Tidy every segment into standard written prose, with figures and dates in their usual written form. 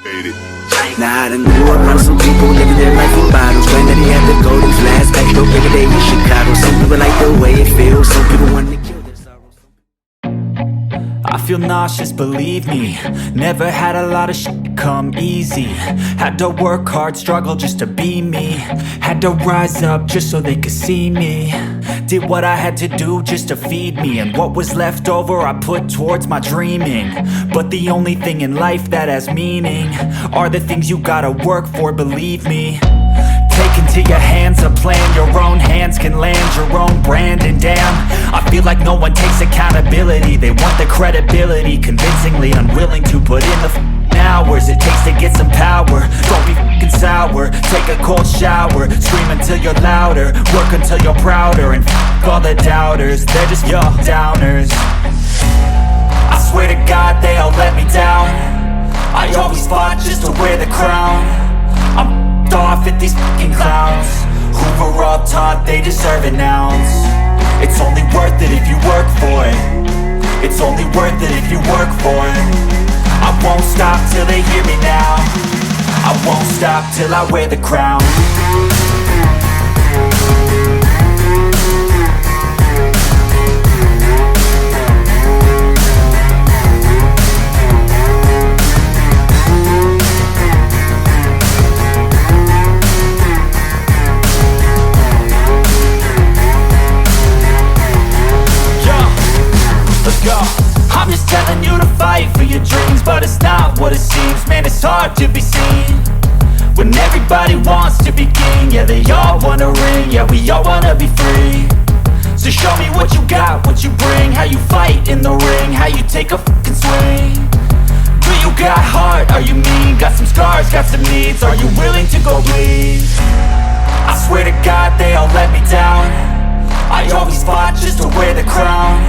Now I done grew up around some people living their life in bottles. Granddaddy had the golden flask, back though every day in Chicago. Some people like the way it feels, some people want to kill their sorrows. I feel nauseous, believe me. Never had a lot of shit come easy. Had to work hard, struggle just to be me. Had to rise up just so they could see me. Did what I had to do just to feed me. And what was left over I put towards my dreaming. But the only thing in life that has meaning are the things you gotta work for, believe me. Take into your hands a plan. Your own hands can land your own brand. And damn, I feel like no one takes accountability. They want the credibility, convincingly unwilling to put in the hours it takes to get some power. Don't be f***ing sour. Take a cold shower. Scream until you're louder. Work until you're prouder. And f*** all the doubters, they're just your downers. I swear to God they all let me down. I always fought just to wear the crown. I'm off at these fucking clowns who were all taught they deserve an ounce. It's only worth it if you work for it. It's only worth it if you work for it. I won't stop till they hear me now. I won't stop till I wear the crown. I'm just telling you to fight for your dreams, but it's not what it seems. Man, it's hard to be seen when everybody wants to be king. Yeah, they all wanna ring, yeah, we all wanna be free. So show me what you got, what you bring, how you fight in the ring, how you take a fucking swing. Do you got heart, are you mean? Got some scars, got some needs, are you willing to go bleed? I swear to God they all let me down. I always fought just to wear the crown.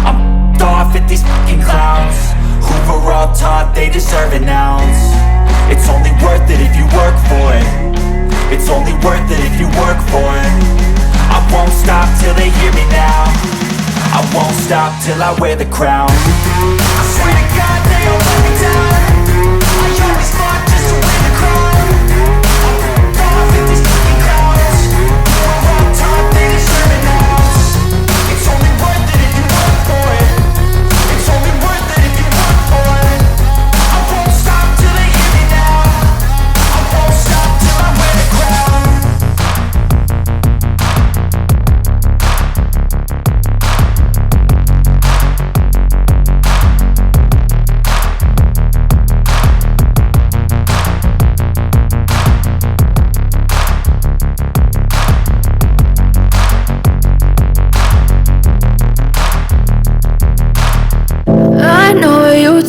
I'm off at these fucking clowns who were all taught they deserve an ounce. It's only worth it if you work for it. It's only worth it if you work for it. I won't stop till they hear me now. I won't stop till I wear the crown. I swear to God they all let me down. I always fought just to wear the crown. I'm off at these fucking clowns who were all taught they deserve an ounce. It's only worth it if you work for it. It's only worth it if you work for it. I won't stop till they hear me now. I won't stop till I wear the crown.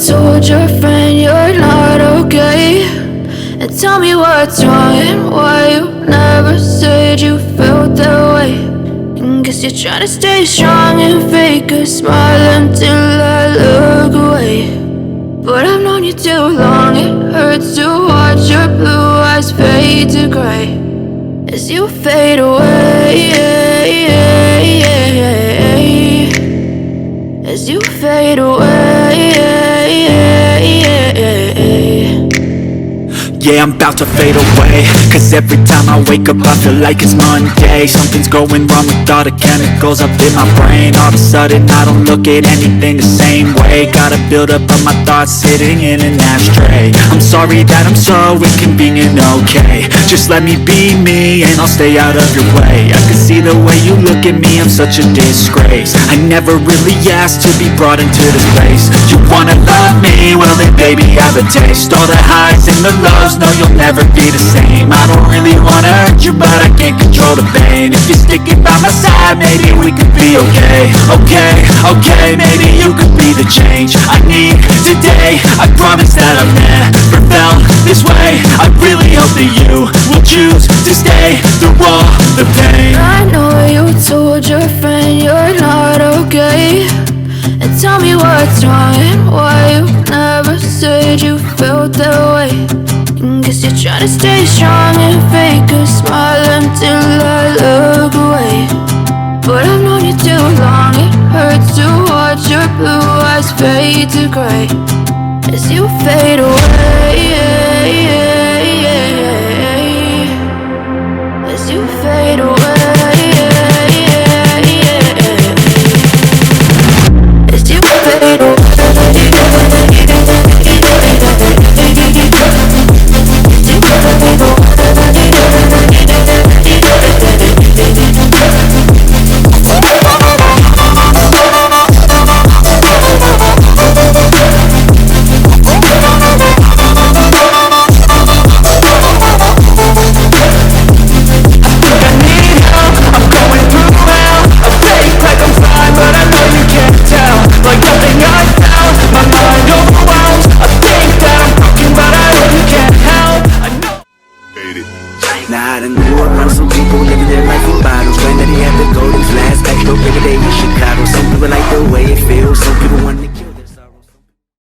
Told your friend you're not okay, and tell me what's wrong and why you never said you felt that way. And guess you're trying to stay strong and fake a smile until I look away. But I've known you too long, it hurts to watch your blue eyes fade to gray as you fade away, as you fade away. Yeah, I'm about to fade away, cause every time I wake up I feel like it's Monday. Something's going wrong with all the chemicals up in my brain. All of a sudden I don't look at anything the same way. Gotta build up of my thoughts sitting in an ashtray. I'm sorry that I'm so inconvenient, okay. Just let me be me and I'll stay out of your way. I can see the way you look at me, I'm such a disgrace. I never really asked to be brought into this place. You wanna love me? Well then baby have a taste. All the highs and the lows, no you'll never be the same. I don't really wanna hurt you but I can't control the pain. If you're sticking by my side maybe we could be okay. Okay, maybe you could be the change I need today. I promise that I've never felt this way. I really hope that you will choose to stay through all the pain. I know you told your friend you're not okay, and tell me what's wrong and why you never said you felt that way. And guess you're trying to stay strong and fake a smile until I look away. But I've known you too long, it hurts to watch your blue eyes fade to gray as you fade away.